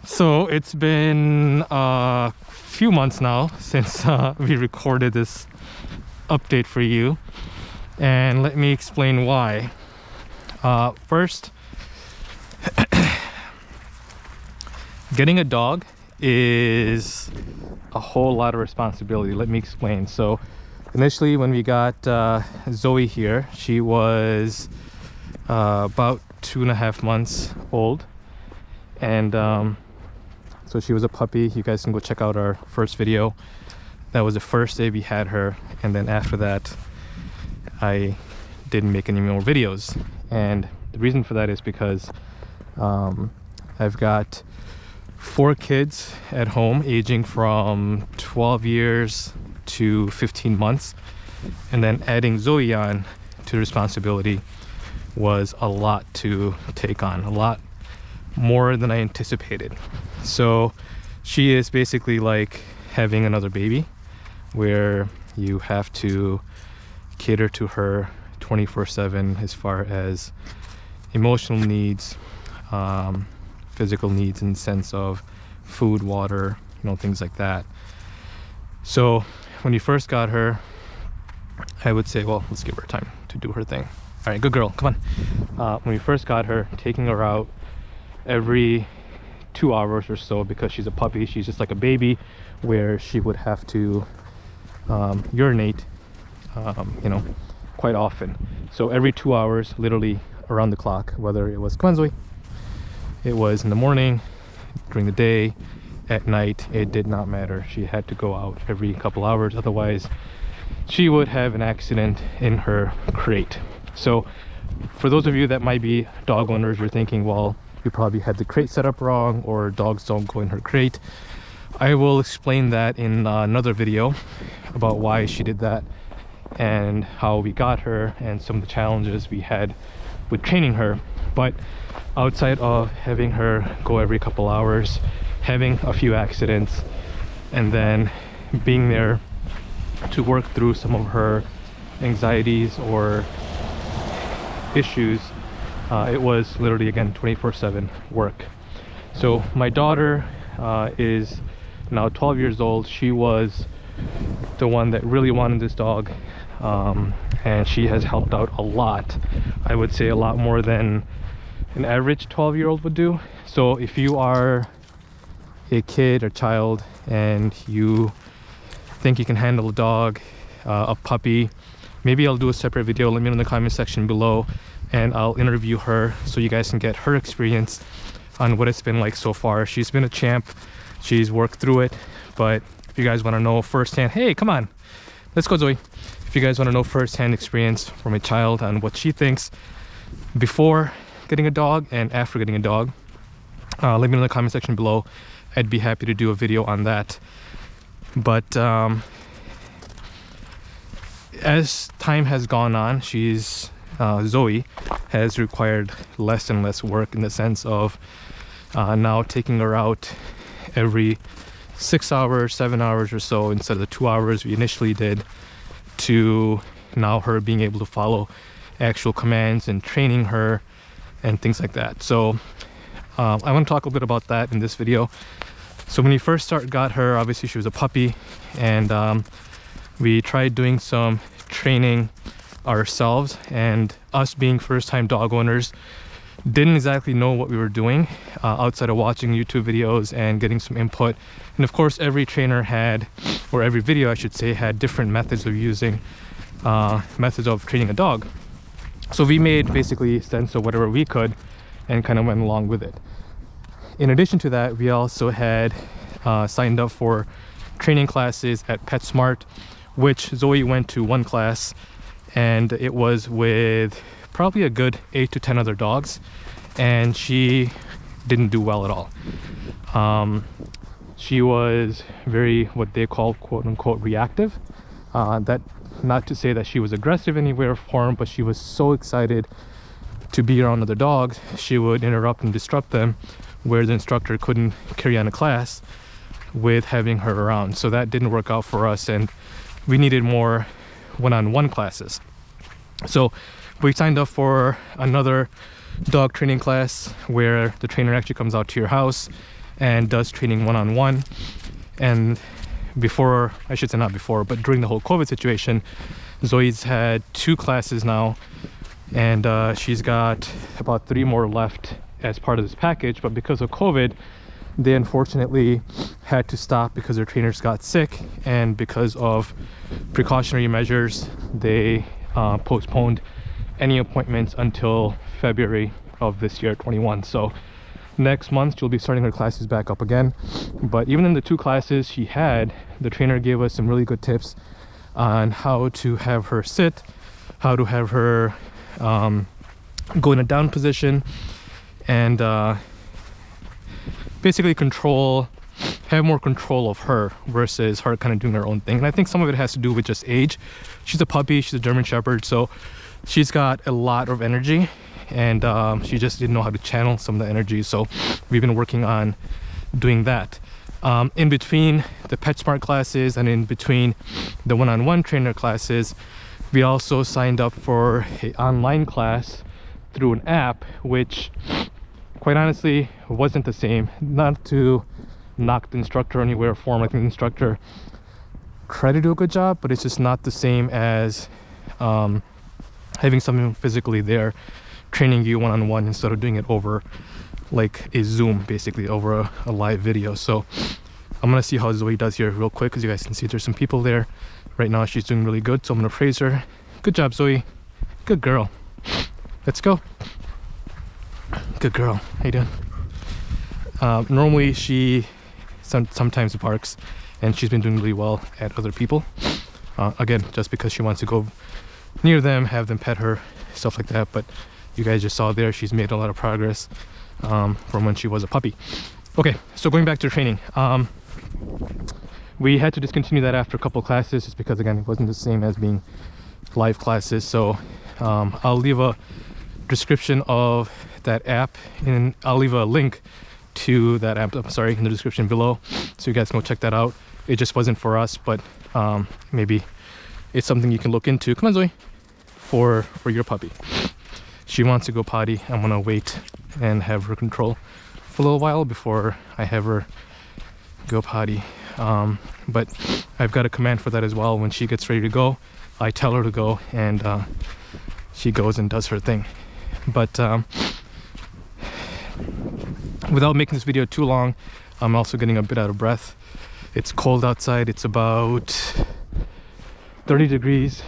So it's been a few months now since we recorded this update for you, and let me explain why. First, getting a dog is a whole lot of responsibility. Let me explain. So initially when we got Zoe here, she was about 2.5 months old, and so she was a puppy. You guys can go check out our first video. That was the first day we had her, and then after that I didn't make any more videos. And the reason for that is because I've got 4 kids at home aging from 12 years to 15 months, and then adding Zoe on to responsibility was a lot to take on, a lot more than I anticipated. So she is basically like having another baby, where you have to cater to her 24/7 as far as emotional needs, physical needs in the sense of food, water, things like that. So when you first got her, I would say, well, let's give her time to do her thing. All right, good girl, come on. When we first got her, taking her out every 2 hours or so, because she's a puppy, she's just like a baby, where she would have to urinate quite often. So every 2 hours, literally around the clock, whether it was, come on Zoe, it was in the morning, during the day, at night, it did not matter. She had to go out every couple hours, otherwise she would have an accident in her crate. So for those of you that might be dog owners, you're thinking, well, you probably had the crate set up wrong, or dogs don't go in her crate. I will explain that in another video about why she did that and how we got her and some of the challenges we had with training her. But outside of having her go every couple hours, having a few accidents, and then being there to work through some of her anxieties or issues, it was literally, again, 24/7 work. So my daughter is now 12 years old. She was the one that really wanted this dog, and she has helped out a lot. I would say a lot more than an average 12-year-old would do. So if you are a kid or child and you think you can handle a dog, a puppy, maybe I'll do a separate video. Let me know in the comment section below, and I'll interview her so you guys can get her experience on what it's been like so far. She's been a champ. She's worked through it. But if you guys want to know firsthand, hey, come on, let's go Zoe. If you guys want to know firsthand experience from a child on what she thinks before getting a dog and after getting a dog, let me know in the comment section below. I'd be happy to do a video on that. But as time has gone on, Zoe has required less and less work, in the sense of now taking her out every 6 hours, 7 hours or so, instead of the 2 hours we initially did, to now her being able to follow actual commands and training her and things like that. So I want to talk a bit about that in this video. So when we first got her, obviously she was a puppy, and we tried doing some training ourselves, and us being first-time dog owners didn't exactly know what we were doing, outside of watching YouTube videos and getting some input. And of course every trainer had, or every video I should say, had different methods of using methods of training a dog. So we made basically sense of whatever we could and kind of went along with it. In addition to that, we also had signed up for training classes at PetSmart, which Zoe went to one class, and it was with probably a good 8 to 10 other dogs, and she didn't do well at all. She was very, what they call, quote unquote, reactive. That, not to say that she was aggressive in any way or form, but she was so excited to be around other dogs, she would interrupt and disrupt them, where the instructor couldn't carry on a class with having her around. So that didn't work out for us, and we needed more one-on-one classes. So we signed up for another dog training class where the trainer actually comes out to your house and does training one-on-one. And before, I should say not before, but during the whole COVID situation, Zoe's had 2 classes now, and she's got about 3 more left as part of this package. But because of COVID, they unfortunately had to stop because their trainers got sick, and because of precautionary measures, they postponed any appointments until February of this year, 21. So next month she'll be starting her classes back up again. But even in the 2 classes she had, the trainer gave us some really good tips on how to have her sit, how to have her go in a down position, and basically have more control of her versus her kind of doing her own thing. And I think some of it has to do with just age. She's a puppy, she's a German Shepherd, so she's got a lot of energy, and she just didn't know how to channel some of the energy. So we've been working on doing that. In between the PetSmart classes and in between the one-on-one trainer classes, we also signed up for an online class through an app, which quite honestly wasn't the same. Not to knock the instructor anywhere form, I think the instructor tried to do a good job, but it's just not the same as having someone physically there training you one-on-one instead of doing it over like a Zoom, basically over a live video. So I'm gonna see how Zoe does here real quick, because you guys can see there's some people there. Right now she's doing really good, so I'm gonna praise her. Good job, Zoe. Good girl. Let's go. Good girl. How you doing? Normally she sometimes barks, and she's been doing really well at other people. Again, just because she wants to go near them, have them pet her, stuff like that. But you guys just saw there, she's made a lot of progress from when she was a puppy. Okay, so going back to training, we had to discontinue that after a couple classes, just because again it wasn't the same as being live classes. So I'll leave a description of that app, and I'll leave a link to that app, I'm sorry, in the description below, so you guys can go check that out. It just wasn't for us, but maybe it's something you can look into. Come on, Zoe, for your puppy. She wants to go potty. I'm gonna wait and have her control for a little while before I have her go potty. But I've got a command for that as well. When she gets ready to go, I tell her to go, and she goes and does her thing. But without making this video too long, I'm also getting a bit out of breath. It's cold outside. It's about 30 degrees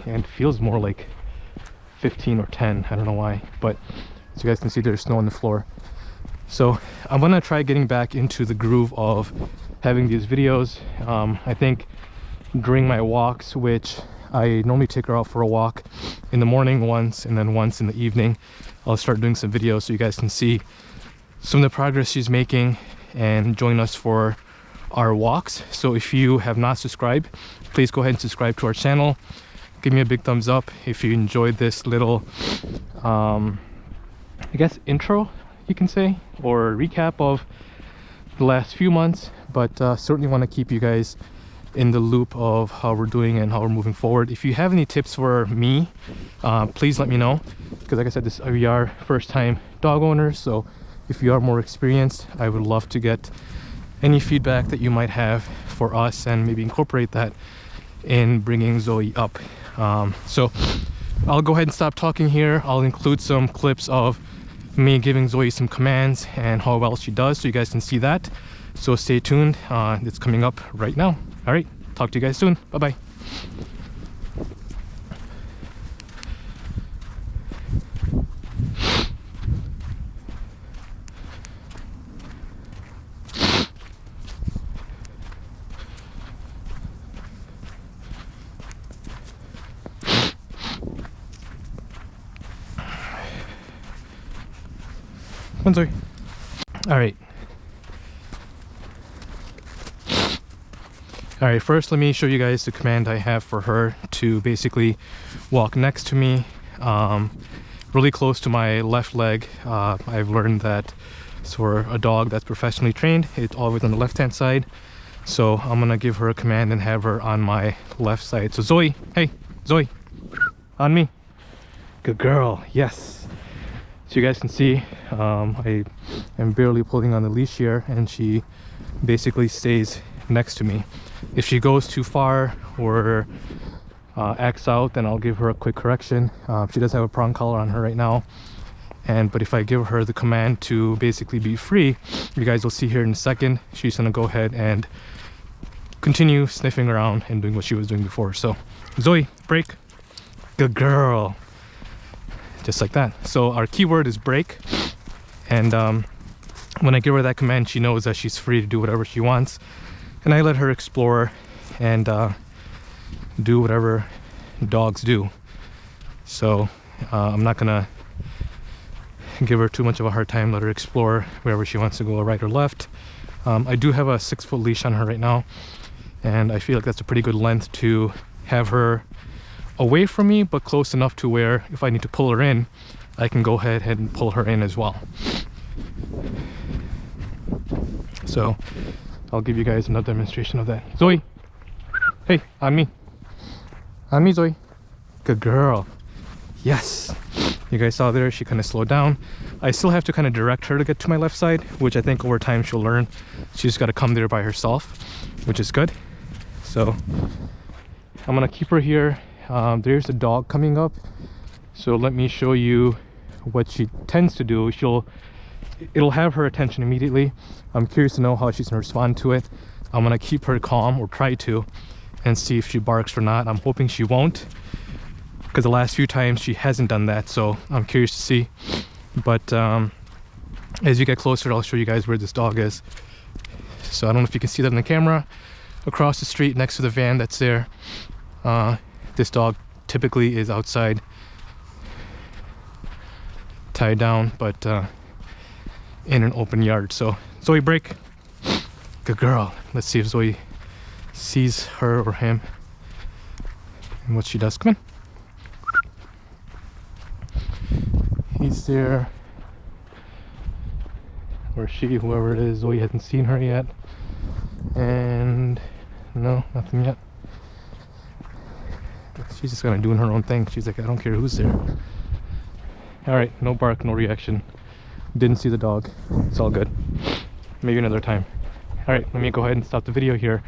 and feels more like 15 or 10. I don't know why, but as you guys can see, there's snow on the floor. So I'm gonna try getting back into the groove of having these videos. I think during my walks, which I normally take her out for a walk in the morning once, and then once in the evening, I'll start doing some videos so you guys can see some of the progress she's making and join us for our walks. So if you have not subscribed, please go ahead and subscribe to our channel. Give me a big thumbs up if you enjoyed this little I guess intro, you can say, or recap of the last few months. But certainly want to keep you guys in the loop of how we're doing and how we're moving forward. If you have any tips for me, please let me know, because like I said, we are first time dog owners. So if you are more experienced, I would love to get any feedback that you might have for us, and maybe incorporate that in bringing Zoe up. So I'll go ahead and stop talking here. I'll include some clips of me giving Zoe some commands and how well she does, so you guys can see that. So stay tuned. It's coming up right now. All right, talk to you guys soon. Bye bye. One, sorry. All right. All right, first let me show you guys the command I have for her to basically walk next to me, really close to my left leg. I've learned that for a dog that's professionally trained, it's always on the left hand side. So I'm gonna give her a command and have her on my left side. So Zoe, hey, Zoe, on me. Good girl, yes. So you guys can see I am barely pulling on the leash here, and she basically stays next to me. If she goes too far or acts out, then I'll give her a quick correction. She does have a prong collar on her right now, but if I give her the command to basically be free, you guys will see here in a second, she's gonna go ahead and continue sniffing around and doing what she was doing before. So Zoe, break. Good girl. Just like that. So our keyword is break, and when I give her that command, she knows that she's free to do whatever she wants, and I let her explore and do whatever dogs do. So I'm not gonna give her too much of a hard time. Let her explore wherever she wants to go, right or left. I do have a 6-foot leash on her right now, and I feel like that's a pretty good length to have her away from me, but close enough to where if I need to pull her in, I can go ahead and pull her in as well. So I'll give you guys another demonstration of that. Zoe, hey, on me. On me, Zoe. Good girl. Yes. You guys saw there, she kind of slowed down. I still have to kind of direct her to get to my left side, which I think over time she'll learn. She's got to come there by herself, which is good. So I'm gonna keep her here. There's a dog coming up, so let me show you what she tends to do. It'll have her attention immediately. I'm curious to know how she's gonna respond to it. I'm gonna keep her calm, or try to, and see if she barks or not. I'm hoping she won't, because the last few times she hasn't done that, so I'm curious to see. But as you get closer, I'll show you guys where this dog is. So I don't know if you can see that in the camera. Across the street next to the van that's there, this dog typically is outside tied down, but in an open yard. So Zoe, break. Good girl. Let's see if Zoe sees her or him and what she does. Come on. He's there, or she, whoever it is. Zoe hasn't seen her yet, and no, nothing yet. She's just kind of doing her own thing. She's like, I don't care who's there. All right, no bark, no reaction. Didn't see the dog. It's all good. Maybe another time. All right, let me go ahead and stop the video here,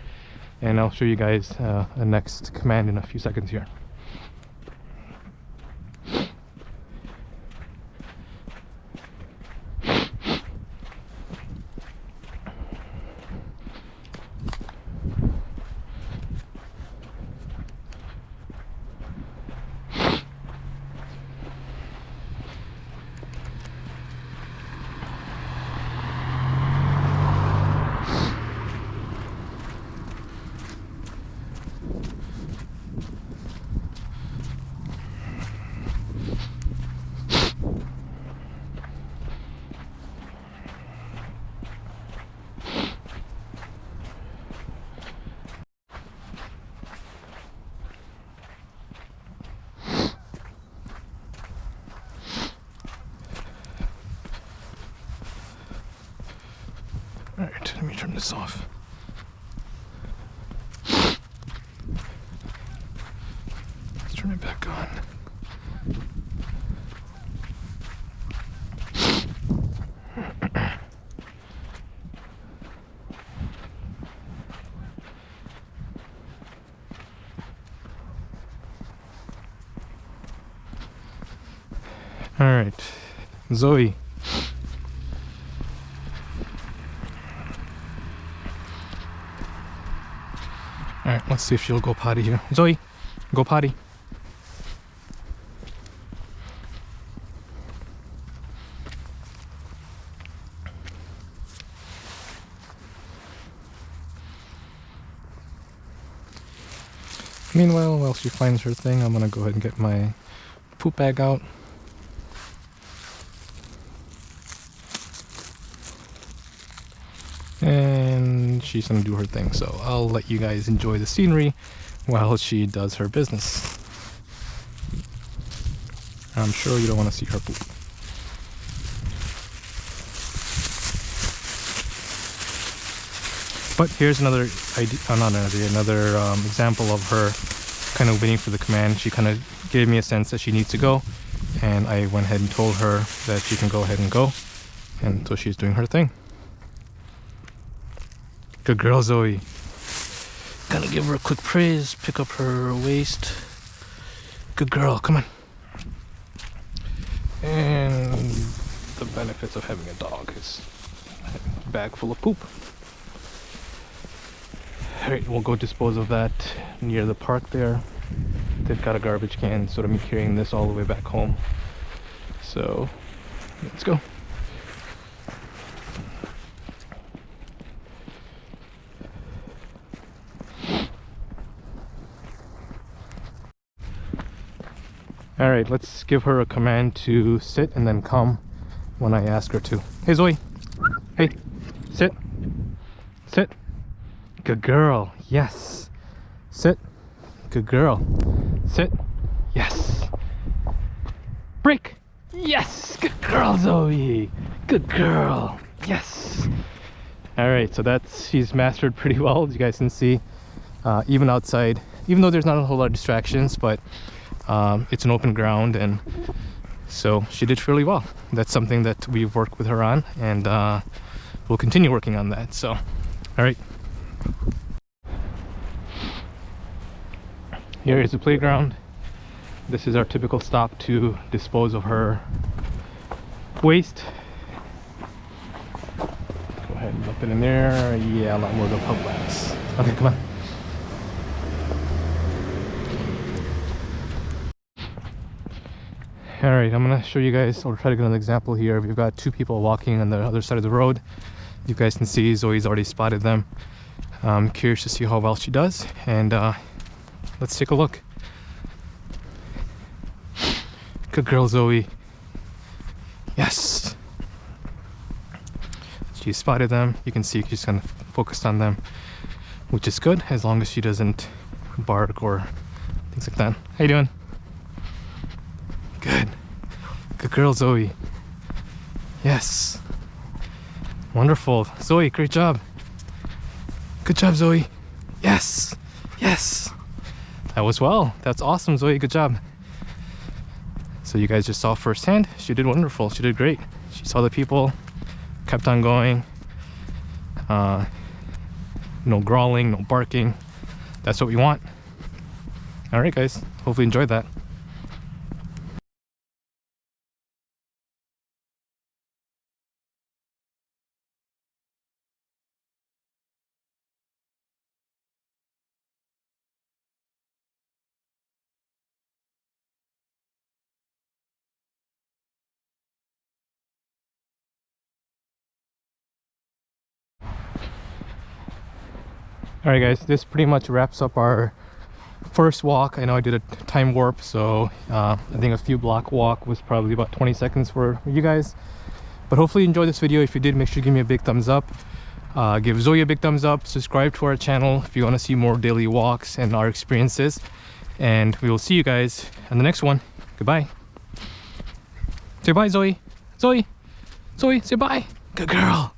and I'll show you guys a next command in a few seconds here. All right, let me turn this off. Let's turn it back on. All right, Zoe. All right, let's see if she'll go potty here. Zoe, go potty. Meanwhile, while she finds her thing, I'm gonna go ahead and get my poop bag out. And she's gonna do her thing, so I'll let you guys enjoy the scenery while she does her business. I'm sure you don't want to see her poop. But here's another idea, example of her kind of waiting for the command. She kind of gave me a sense that she needs to go, and I went ahead and told her that she can go ahead and go, and so she's doing her thing. Good girl, Zoe. Gonna give her a quick praise, pick up her waist. Good girl, come on. And the benefits of having a dog is a bag full of poop. Alright, we'll go dispose of that near the park there. They've got a garbage can instead of me carrying this all the way back home. So, let's go. Alright, let's give her a command to sit and then come when I ask her to. Hey Zoe! Hey! Sit! Sit! Good girl! Yes! Sit! Good girl! Sit! Yes! Break! Yes! Good girl, Zoe! Good girl! Yes! Alright, so she's mastered pretty well, as you guys can see. Even outside, even though there's not a whole lot of distractions, but it's an open ground, and so she did fairly well. That's something that we've worked with her on, and we'll continue working on that. So, all right. Here is the playground. This is our typical stop to dispose of her waste. Go ahead and dump it in there. Yeah, a lot more of the pub wax. Okay, come on. Alright, I'm going to show you guys, I'll try to get an example here. We've got two people walking on the other side of the road. You guys can see Zoe's already spotted them. I'm curious to see how well she does, and let's take a look. Good girl, Zoe. Yes! She spotted them. You can see she's kind of focused on them, which is good, as long as she doesn't bark or things like that. How you doing? Good. Good girl, Zoe. Yes. Wonderful. Zoe, great job. Good job, Zoe. Yes. Yes. That was well. That's awesome, Zoe. Good job. So you guys just saw firsthand. She did wonderful. She did great. She saw the people, kept on going. No growling, no barking. That's what we want. All right, guys. Hopefully you enjoyed that. Alright guys, this pretty much wraps up our first walk. I know I did a time warp, so I think a few block walk was probably about 20 seconds for you guys. But hopefully you enjoyed this video. If you did, make sure you give me a big thumbs up. Give Zoe a big thumbs up. Subscribe to our channel if you want to see more daily walks and our experiences. And we will see you guys in the next one. Goodbye. Say bye, Zoe. Zoe. Zoe, say bye. Good girl.